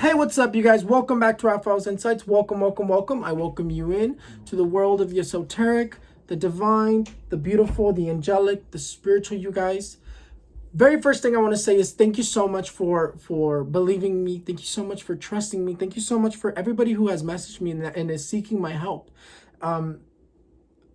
Hey, what's up, you guys? Welcome back to Raphael's Insights. Welcome, welcome, welcome. I welcome you in to the world of the esoteric, the divine, the beautiful, the angelic, the spiritual, you guys. Very first thing I want to say is thank you so much for believing me. Thank you so much for trusting me. Thank you so much for everybody who has messaged me and is seeking my help.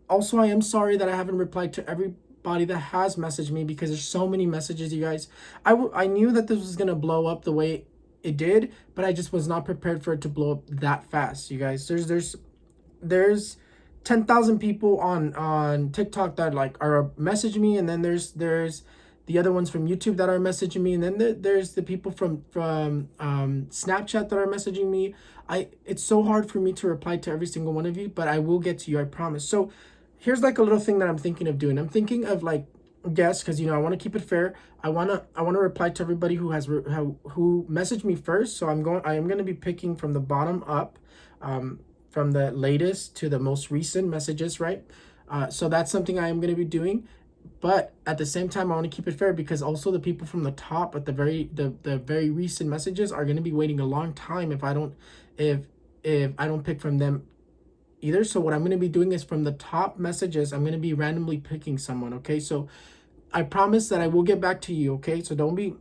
Also, I am sorry that I haven't replied to everybody that has messaged me because there's so many messages, you guys. I knew that this was going to blow up the way it did, but I just was not prepared for it to blow up that fast, you guys. There's 10,000 people on TikTok that like are messaging me, and then there's the other ones from YouTube that are messaging me, and then there's the people from Snapchat that are messaging me. It's so hard for me to reply to every single one of you, but I will get to you, I promise. So here's like a little thing that I'm thinking of doing. I'm thinking of like guess, because I want to keep it fair. I want to reply to everybody who has who messaged me first. So I am going to be picking from the bottom up, from the latest to the most recent messages, right? So that's something I am going to be doing, but at the same time I want to keep it fair, because also the people from the top at the very recent messages are going to be waiting a long time if I don't pick from them either. So what I'm going to be doing is from the top messages, I'm going to be randomly picking someone. Okay, so I promise that I will get back to you. Okay, so don't be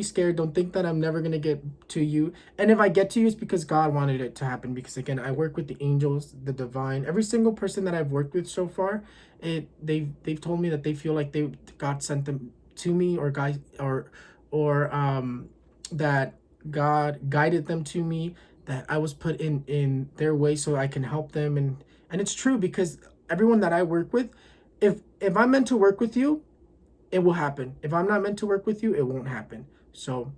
scared. Don't think that I'm never going to get to you. And if I get to you, it's because God wanted it to happen, because again, I work with the angels, the divine. Every single person that I've worked with so far, they've told me that they feel like God sent them to me, or guys, or that God guided them to me, that I was put in their way so I can help them. And it's true, because everyone that I work with, if I'm meant to work with you, it will happen. If I'm not meant to work with you, it won't happen. So,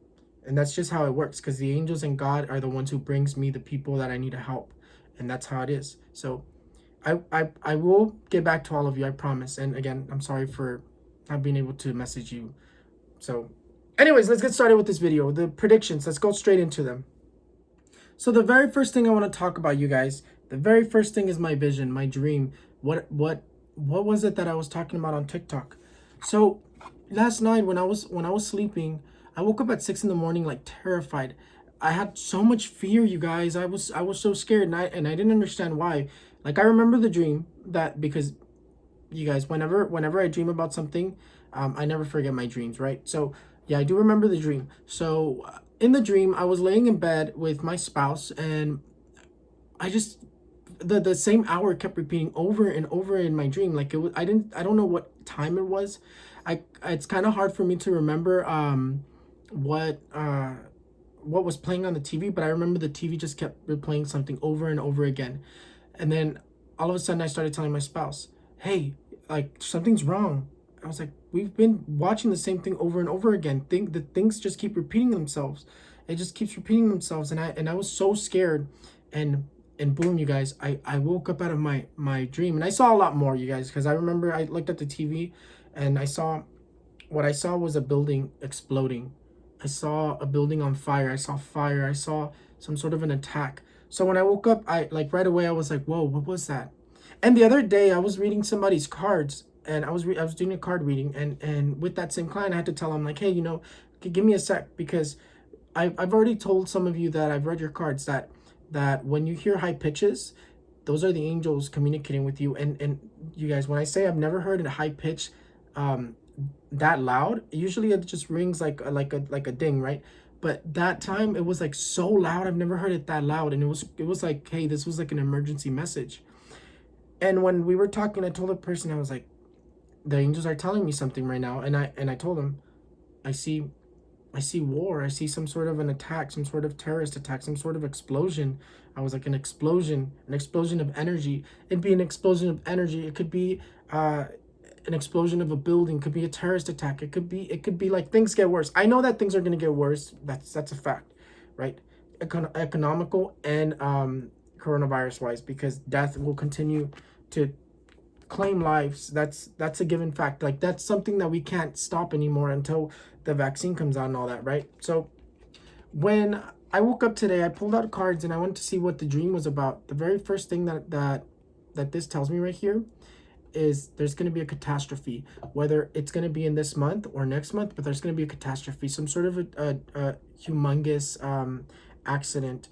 and that's just how it works, because the angels and God are the ones who brings me the people that I need to help, and that's how it is. So I will get back to all of you, I promise. And again, I'm sorry for not being able to message you. So anyways, let's get started with this video. The predictions, let's go straight into them. So the very first thing I want to talk about, you guys, the very first thing is my vision, my dream. What was it that I was talking about on TikTok? So last night when I was sleeping, I woke up at 6 a.m, like terrified. I had so much fear, you guys. I was so scared, and I didn't understand why. Like, I remember the dream, that because you guys, whenever I dream about something, I never forget my dreams, right? So yeah, I do remember the dream. So in the dream, I was laying in bed with my spouse, and I just the same hour kept repeating over and over in my dream. Like, it was, I don't know what time it was. It's kind of hard for me to remember what was playing on the TV, but I remember the TV just kept replaying something over and over again. And then all of a sudden I started telling my spouse, "Hey, like, something's wrong." I was like, "We've been watching the same thing over and over again. The things just keep repeating themselves. It just keeps repeating themselves." And I was so scared, and boom, you guys, I woke up out of my dream, and I saw a lot more, you guys, because I remember I looked at the TV, and what I saw was a building exploding. I saw a building on fire. I saw fire. I saw some sort of an attack. So when I woke up, I like right away I was like, "Whoa, what was that?" And the other day I was reading somebody's cards, and I was doing a card reading, and with that same client I had to tell him, like, "Hey, give me a sec, because I've already told some of you that I've read your cards, that when you hear high pitches, those are the angels communicating with you." And you guys, when I say I've never heard a high pitch that loud, usually it just rings like a ding, right? But that time it was like so loud. I've never heard it that loud, and it was like, hey, this was like an emergency message. And when we were talking, I told the person, I was like, "The angels are telling me something right now." And I told him, I see war. I see some sort of an attack, some sort of terrorist attack, some sort of explosion. I was like, an explosion of energy. It'd be an explosion of energy. It could be an explosion of a building, could be a terrorist attack. It could be like, things get worse. I know that things are going to get worse. That's a fact, right? Economical and coronavirus wise, because death will continue to claim lives. That's a given fact. Like, that's something that we can't stop anymore until the vaccine comes out and all that, right? So when I woke up today, I pulled out cards and I wanted to see what the dream was about. The very first thing that this tells me right here is there's going to be a catastrophe, whether it's going to be in this month or next month, but there's going to be a catastrophe, some sort of a humongous accident,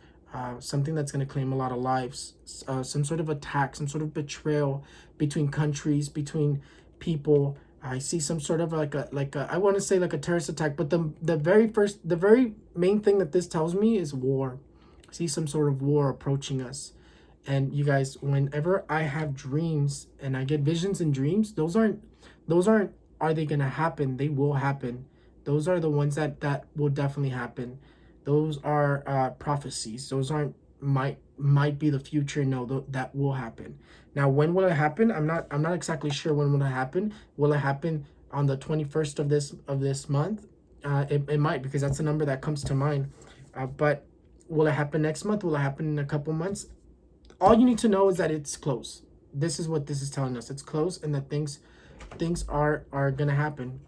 something that's going to claim a lot of lives, some sort of attack, some sort of betrayal between countries, between people. I see some sort of like a I want to say like a terrorist attack, but the very main thing that this tells me is war. I see some sort of war approaching us. And you guys, whenever I have dreams and I get visions in dreams, those aren't are they gonna happen? They will happen. Those are the ones that will definitely happen. Those are prophecies. Those aren't might be the future. No, that will happen. Now, when will it happen? I'm not exactly sure when will it happen. Will it happen on the 21st of this month? It might, because that's the number that comes to mind. But will it happen next month? Will it happen in a couple months? All you need to know is that it's close. This is what this is telling us. It's close, and that things are gonna happen.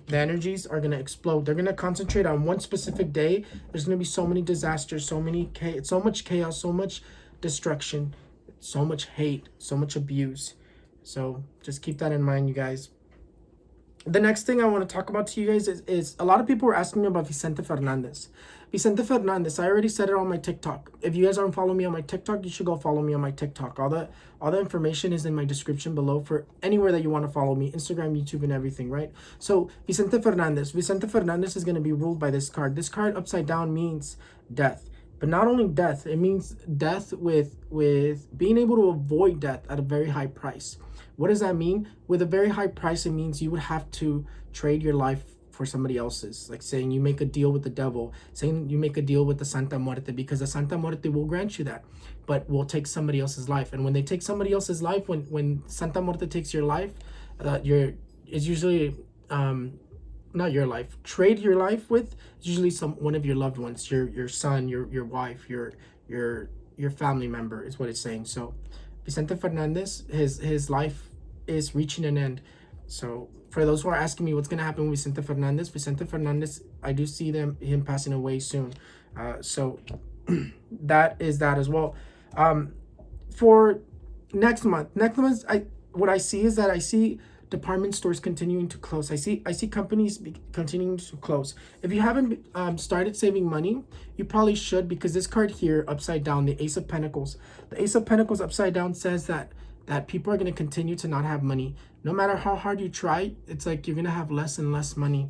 The energies are gonna explode. They're gonna concentrate on one specific day. There's gonna be so many disasters, so much chaos, so much destruction, so much hate, so much abuse. So just keep that in mind, you guys. The next thing I want to talk about to you guys is a lot of people were asking me about Vicente Fernandez. Vicente Fernandez, I already said it on my TikTok. If you guys aren't following me on my TikTok, you should go follow me on my TikTok. All the information is in my description below for anywhere that you want to follow me, Instagram, YouTube, and everything, right? So Vicente Fernandez is going to be ruled by this card. This card upside down means death. But not only death, it means death with being able to avoid death at a very high price. What does that mean? With a very high price, it means you would have to trade your life for somebody else's. Like saying you make a deal with the devil, saying you make a deal with the Santa Muerte, because the Santa Muerte will grant you that, but will take somebody else's life. And when they take somebody else's life, when Santa Muerte takes your life, it's usually not your life. Trade your life with usually one of your loved ones, your son, your wife, your family member is what it's saying. So Vicente Fernandez, his life is reaching an end. So for those who are asking me what's gonna happen with Vicente Fernandez, I do see him passing away soon. So that is that as well. For next month, what I see is that I see department stores continuing to close. I see companies continuing to close. If you haven't started saving money, you probably should, because this card here upside down, the Ace of Pentacles, upside down says that people are going to continue to not have money. No matter how hard you try, it's like you're going to have less and less money.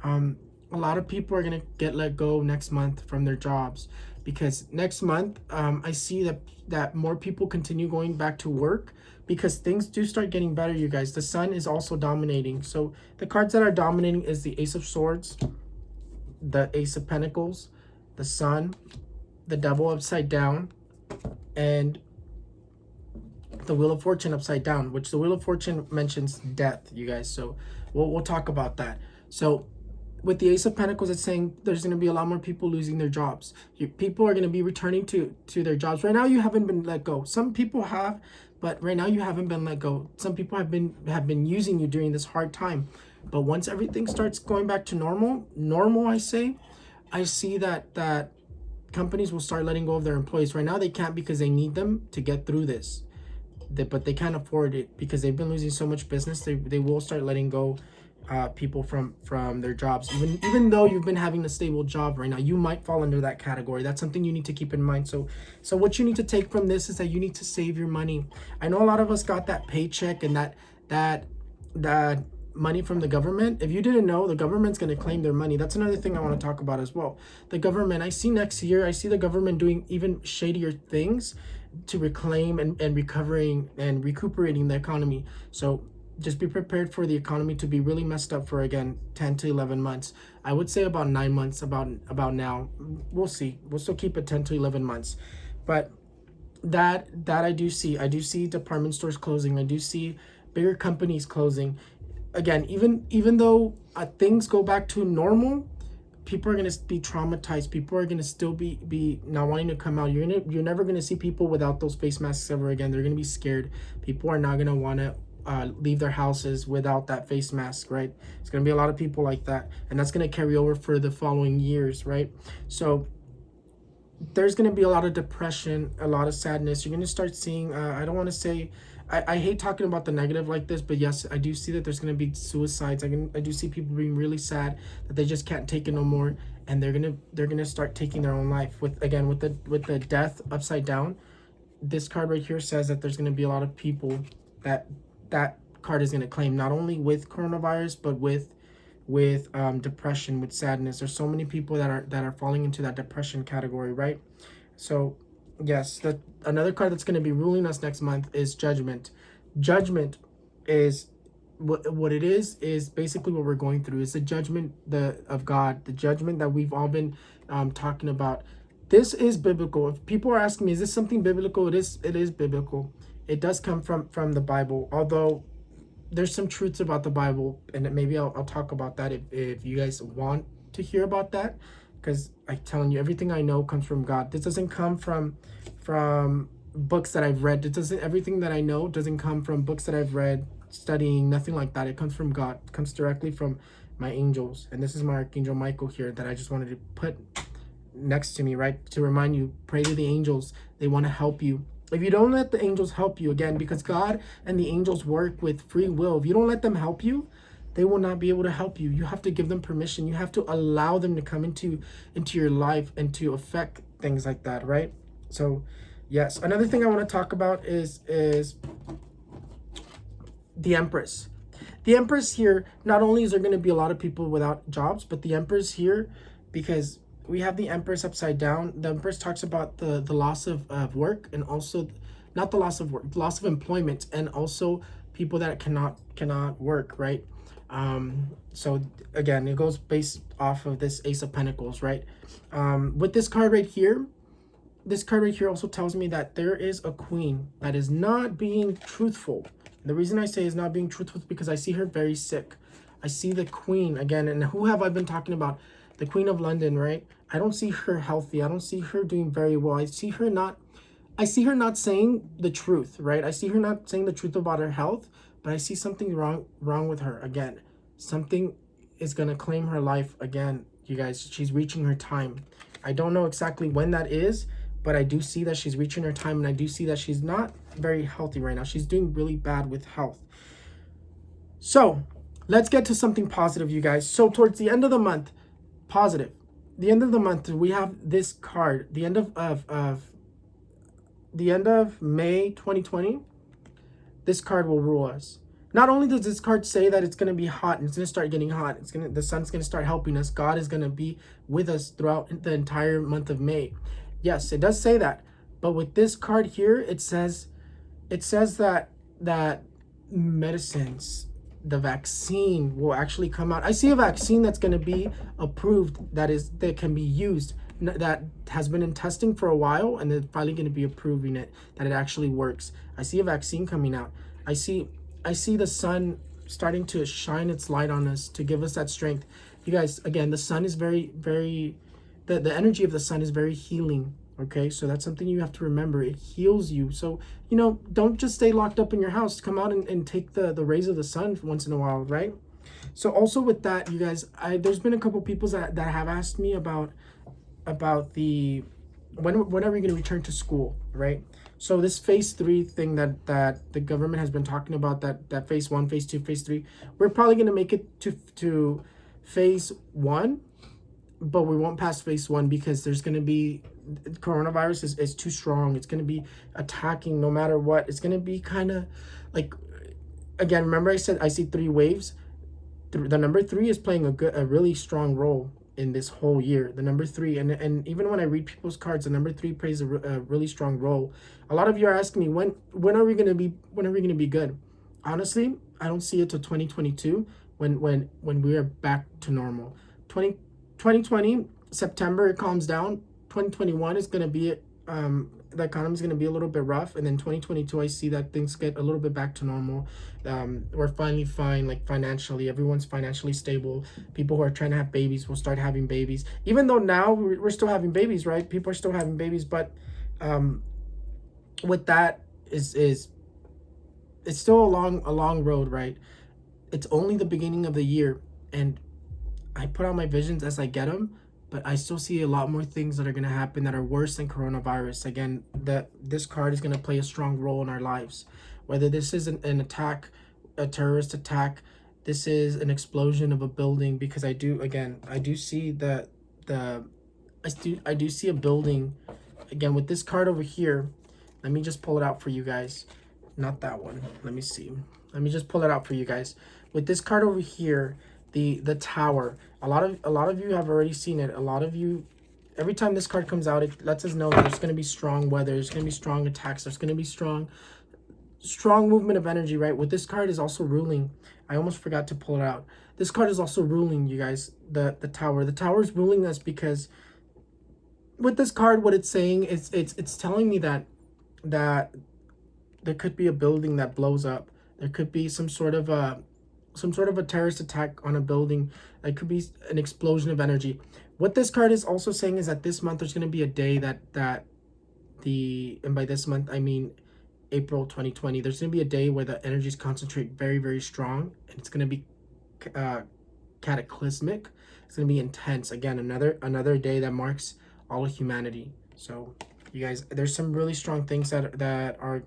A lot of people are going to get let go next month from their jobs, because next month I see that more people continue going back to work, because things do start getting better, you guys. The sun is also dominating. So the cards that are dominating is the Ace of Swords, the Ace of Pentacles, the Sun, the Devil upside down, and the Wheel of Fortune upside down, which the Wheel of Fortune mentions death, you guys. So we'll talk about that. So with the Ace of Pentacles, it's saying there's going to be a lot more people losing their jobs. People are going to be returning to their jobs. Right now, you haven't been let go. Some people have, but right now you haven't been let go. Some people have been using you during this hard time. But once everything starts going back to normal, I see that companies will start letting go of their employees. Right now, they can't, because they need them to get through this. But they can't afford it because they've been losing so much business. They will start letting go people from their jobs. Even though you've been having a stable job right now, you might fall under that category. That's something you need to keep in mind. So what you need to take from this is that you need to save your money. I know a lot of us got that paycheck and that money from the government. If you didn't know, the government's going to claim their money. That's another thing I want to talk about as well. The government, I see next year, I see the government doing even shadier things to reclaim and recovering and recuperating the economy. So just be prepared for the economy to be really messed up for, again, 10 to 11 months. I would say about 9 months, about now. We'll see. We'll still keep it 10 to 11 months. But that I do see. I do see department stores closing. I do see bigger companies closing. Again, even though things go back to normal, people are going to be traumatized. People are going to still be not wanting to come out. You're never going to see people without those face masks ever again. They're going to be scared. People are not going to want to leave their houses without that face mask, right? It's going to be a lot of people like that, and that's going to carry over for the following years, right? So there's going to be a lot of depression, a lot of sadness. You're going to start seeing I don't want to say I hate talking about the negative like this, but yes, I do see that there's gonna be suicides. I do see people being really sad that they just can't take it no more, and they're gonna start taking their own life. With the death upside down, this card right here says that there's gonna be a lot of people that that card is gonna claim, not only with coronavirus, but with depression, with sadness. There's so many people that are falling into that depression category, right? So yes, another card that's going to be ruling us next month is Judgment. Judgment is what it is basically what we're going through. It's the judgment of God, the judgment that we've all been talking about. This is biblical. If people are asking me, is this something biblical? It is biblical. It does come from the Bible, although there's some truths about the Bible, and maybe I'll talk about that if you guys want to hear about that, because I'm telling you, everything I know comes from God. This doesn't come from books that I've read. Everything that I know doesn't come from books that I've read, studying, nothing like that. It comes from God. It comes directly from my angels, and this is my Archangel Michael here that I just wanted to put next to me, right, to remind you, pray to the angels. They want to help you. If you don't let the angels help you, again, because God and the angels work with free will, if you don't let them help you, they will not be able to help you. You have to give them permission. You have to allow them to come into your life and to affect things like that, right? So yes, another thing I want to talk about is the Empress. The Empress here, not only is there going to be a lot of people without jobs, but the Empress here, because we have the Empress upside down. The Empress talks about the loss of work, and also not the loss of work, loss of employment, and also people that cannot work, right? So again, it goes based off of this Ace of Pentacles, right? With this card right here, also tells me that there is a queen that is not being truthful. The reason I say is not being truthful is because I see her very sick. I see the queen again, and who have I been talking about? The Queen of London, right? I don't see her healthy. I don't see her doing very well. I see her not saying the truth, right? I see her not saying the truth about her health, but I see something wrong with her again. Something is gonna claim her life again, you guys. She's reaching her time. I don't know exactly when that is, but I do see that she's reaching her time, and I do see that she's not very healthy right now. She's doing really bad with health. So let's get to something positive, you guys. So towards the end of the month, positive. The end of the month, we have this card. The end of May 2020, this card will rule us. Not only does this card say that it's going to be hot and it's going to start getting hot, the sun's going to start helping us. God is going to be with us throughout the entire month of May. Yes, it does say that. But with this card here, it says that medicines, the vaccine will actually come out. I see a vaccine that's going to be approved, that can be used, that has been in testing for a while, and they're finally going to be approving it, that it actually works. I see a vaccine coming out. I see the sun starting to shine its light on us to give us that strength. You guys, again, the sun is very, very, the energy of the sun is very healing. Okay, so that's something you have to remember. It heals you. So, don't just stay locked up in your house. Come out and take the rays of the sun once in a while, right? So also with that, you guys, there's been a couple people that have asked me about the when are we going to return to school, right? So this phase 3 thing that the government has been talking about, that phase 1, phase 2, phase 3, we're probably going to make it to phase 1, but we won't pass phase 1 because there's going to be, coronavirus is too strong. It's going to be attacking no matter what. It's going to be kind of like, again, remember I said I see 3 waves. The number 3 is playing a really strong role in this whole year. The number 3, and even when I read people's cards, the number 3 plays a really strong role. A lot of you are asking me, when are we going to be good? Honestly, I don't see it till 2022 when we are back to normal. 2020 September, it calms down. 2021 is going to be the economy is going to be a little bit rough, and then 2022 I see that things get a little bit back to normal. We're finally fine, like financially, everyone's financially stable. People who are trying to have babies will start having babies, even though now we're still having babies, right? People are still having babies, but with that is it's still a long road, right? It's only the beginning of the year, and I put out my visions as I get them, but I still see a lot more things that are going to happen that are worse than coronavirus. Again, this card is going to play a strong role in our lives. whether this is an attack, a terrorist attack, this is an explosion of a building, because I do see the I do see a building again with this card over here. Let me just pull it out for you guys. Not that one. Let me see. Let me just pull it out for you guys. With this card over here, the tower. A lot of you have already seen it. A lot of you, every time this card comes out, it lets us know that there's going to be strong weather. There's going to be strong attacks. There's going to be strong movement of energy, right? With this card is also ruling. I almost forgot to pull it out. This card is also ruling, you guys. The tower. The tower is ruling us because with this card, what it's saying is it's telling me that there could be a building that blows up. There could be some sort of a terrorist attack on a building. There could be an explosion of energy. What this card is also saying is that this month there's going to be a day and by this month I mean April 2020, there's going to be a day where the energies concentrate very, very strong, and it's going to be cataclysmic. It's going to be intense. Again, another day that marks all of humanity. So you guys, there's some really strong things that are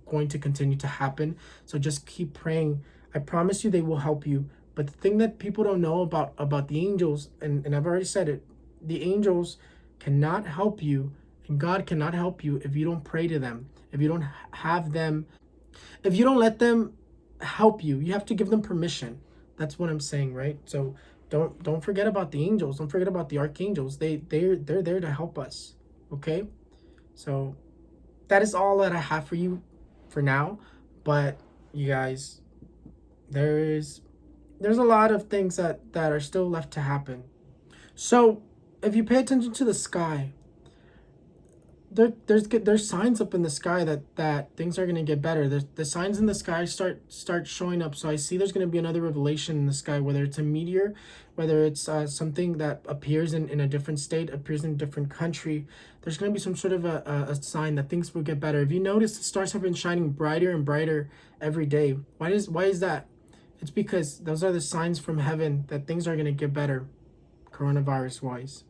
going to continue to happen. So just keep praying. I promise you they will help you. But the thing that people don't know about the angels, and I've already said it, the angels cannot help you, and God cannot help you if you don't pray to them. If you don't have them, if you don't let them help you, you have to give them permission. That's what I'm saying, right? So don't forget about the angels. Don't forget about the archangels. They're there to help us. Okay? So that is all that I have for you for now. But you guys, there's a lot of things that are still left to happen. So if you pay attention to the sky, there's signs up in the sky that things are going to get better. The signs in the sky start showing up. So I see there's going to be another revelation in the sky, whether it's a meteor, whether it's something that appears in a different state, appears in a different country. There's going to be some sort of a sign that things will get better. If you notice, the stars have been shining brighter and brighter every day. Why is that? It's because those are the signs from heaven that things are going to get better, coronavirus wise.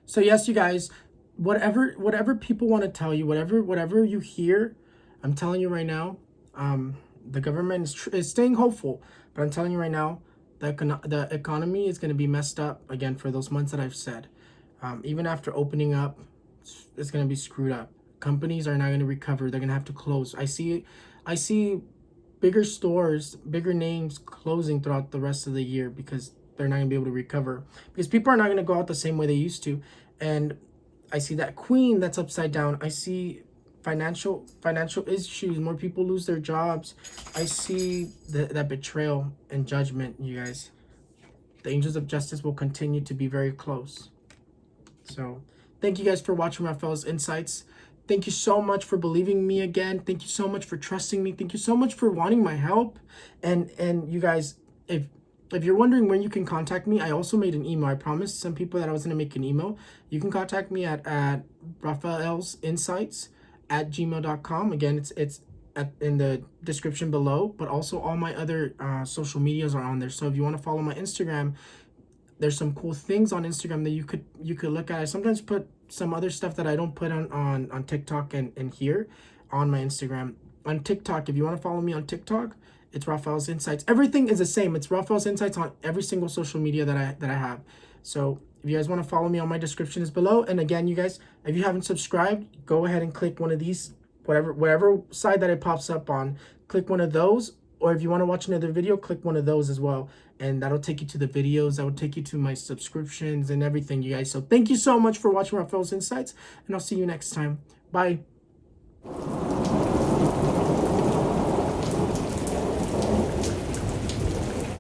So yes, you guys, whatever people want to tell you, whatever you hear, I'm telling you right now, the government is staying hopeful, but I'm telling you right now, the economy is going to be messed up again for those months that I've said. Even after opening up, it's going to be screwed up. Companies are not going to recover. They're going to have to close. I see bigger stores, bigger names closing throughout the rest of the year because they're not going to be able to recover, because people are not going to go out the same way they used to. And I see that queen that's upside down. I see financial issues. More people lose their jobs. I see that betrayal and judgment, you guys. The angels of justice will continue to be very close. So thank you guys for watching Raphael's Insights. Thank you so much for believing me again. Thank you so much for trusting me. Thank you so much for wanting my help. And you guys, if you're wondering when you can contact me, I also made an email. I promised some people that I was going to make an email. You can contact me at raphaelsinsights@gmail.com. Again, it's in the description below, but also all my other social medias are on there. So if you want to follow my Instagram, there's some cool things on Instagram that you could look at. I sometimes put some other stuff that I don't put on TikTok and here on my Instagram. On TikTok, if you want to follow me on TikTok, it's Raphael's Insights. Everything is the same. It's Raphael's Insights on every single social media that I have. So if you guys want to follow me, on my description is below. And again, you guys, if you haven't subscribed, go ahead and click one of these, whatever side that it pops up on, click one of those. Or if you want to watch another video, click one of those as well. And that'll take you to the videos. That will take you to my subscriptions and everything, you guys. So thank you so much for watching Raphael's Insights. And I'll see you next time. Bye.